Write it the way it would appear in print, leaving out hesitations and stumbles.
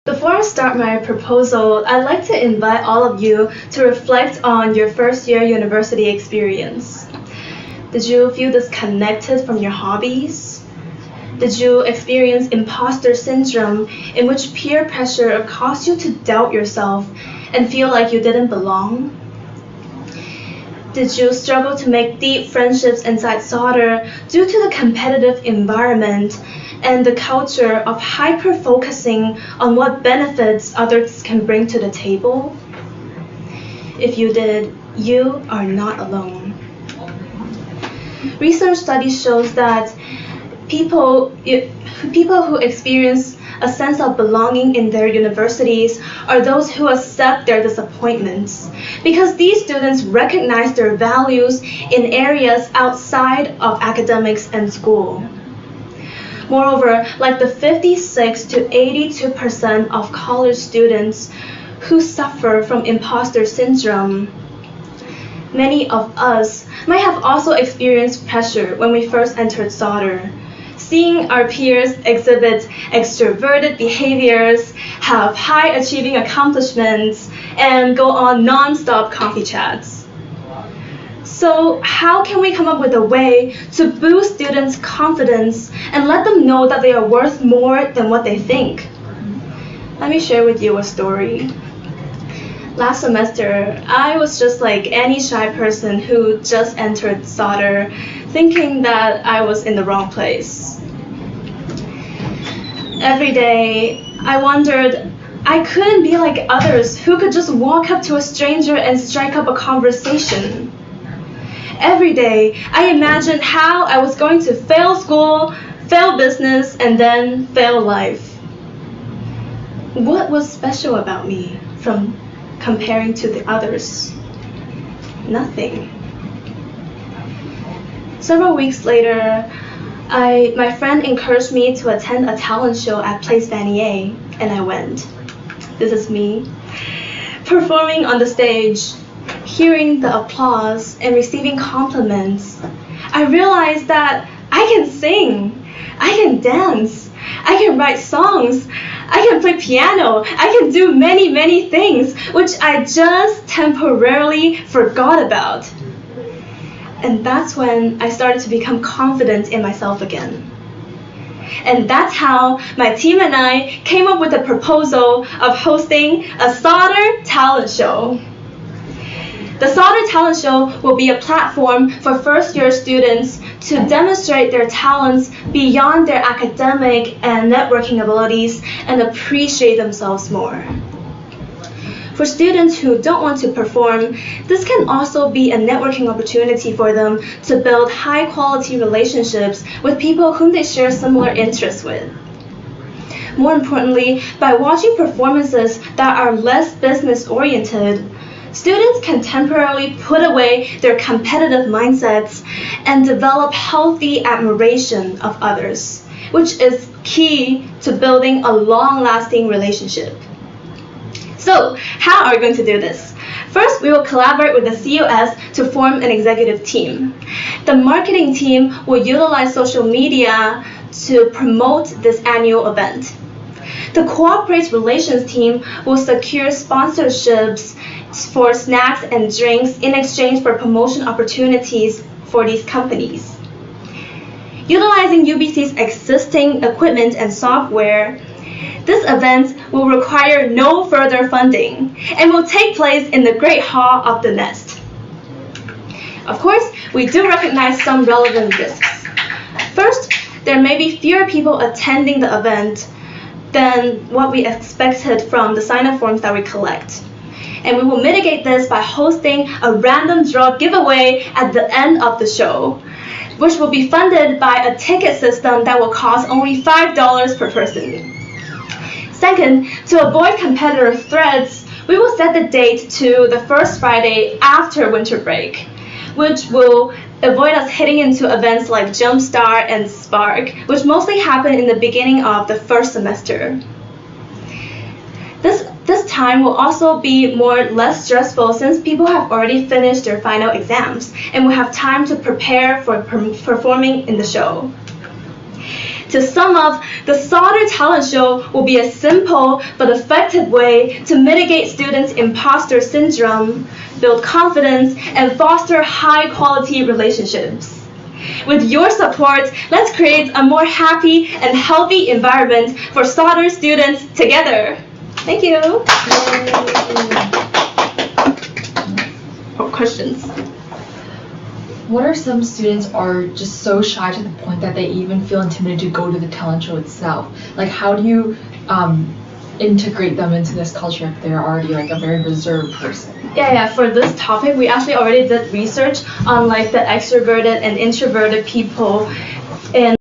Before I start my proposal, I'd like to invite all of you to reflect on your first year university experience. Did you feel disconnected from your hobbies? Did you experience imposter syndrome, in which peer pressure caused you to doubt yourself and feel like you didn't belong? Did you struggle to make deep friendships inside Sauder due to the competitive environment and the culture of hyper-focusing on what benefits others can bring to the table? If you did, you are not alone. Research study shows that people who experience a sense of belonging in their universities are those who accept their disappointments, because these students recognize their values in areas outside of academics and school. Moreover, like the 56 to 82% of college students who suffer from imposter syndrome, many of us might have also experienced pressure when we first entered Sauder. Seeing our peers exhibit extroverted behaviors, have high-achieving accomplishments, and go on non-stop coffee chats. So how can we come up with a way to boost students' confidence and let them know that they are worth more than what they think? Let me share with you a story. Last semester, I was just like any shy person who just entered Sauder, thinking that I was in the wrong place. Every day, I wondered I couldn't be like others who could just walk up to a stranger and strike up a conversation. Every day, I imagined how I was going to fail school, fail business, and then fail life. What was special about me from comparing to the others? Nothing. Several weeks later, my friend encouraged me to attend a talent show at Place Vanier, and I went. This is me, performing on the stage, hearing the applause and receiving compliments. I realized that I can sing, I can dance, I can write songs, I can play piano, I can do many, many things which I just temporarily forgot about. And that's when I started to become confident in myself again. And that's how my team and I came up with the proposal of hosting a Sauder talent show. The Sauder Talent Show will be a platform for first-year students to demonstrate their talents beyond their academic and networking abilities and appreciate themselves more. For students who don't want to perform, this can also be a networking opportunity for them to build high-quality relationships with people whom they share similar interests with. More importantly, by watching performances that are less business-oriented, students can temporarily put away their competitive mindsets and develop healthy admiration of others, which is key to building a long-lasting relationship. So, how are we going to do this? First, we will collaborate with the COS to form an executive team. The marketing team will utilize social media to promote this annual event. The corporate relations team will secure sponsorships for snacks and drinks in exchange for promotion opportunities for these companies. Utilizing UBC's existing equipment and software, this event will require no further funding and will take place in the Great Hall of the Nest. Of course, we do recognize some relevant risks. First, there may be fewer people attending the event than what we expected from the sign-up forms that we collect. And we will mitigate this by hosting a random draw giveaway at the end of the show, which will be funded by a ticket system that will cost only $5 per person. Second, to avoid competitor threats, we will set the date to the first Friday after winter break, which will avoid us hitting into events like Jumpstart and Spark, which mostly happen in the beginning of the first semester. This time will also be less stressful since people have already finished their final exams and will have time to prepare for performing in the show. To sum up, the Solder Talent Show will be a simple but effective way to mitigate students' imposter syndrome, build confidence, and foster high-quality relationships. With your support, let's create a more happy and healthy environment for Solder students together. Thank you. For questions. What are some students are just so shy to the point that they even feel intimidated to go to the talent show itself? Like, how do you integrate them into this culture if they're already like a very reserved person? Yeah, for this topic, we actually already did research on like the extroverted and introverted people. And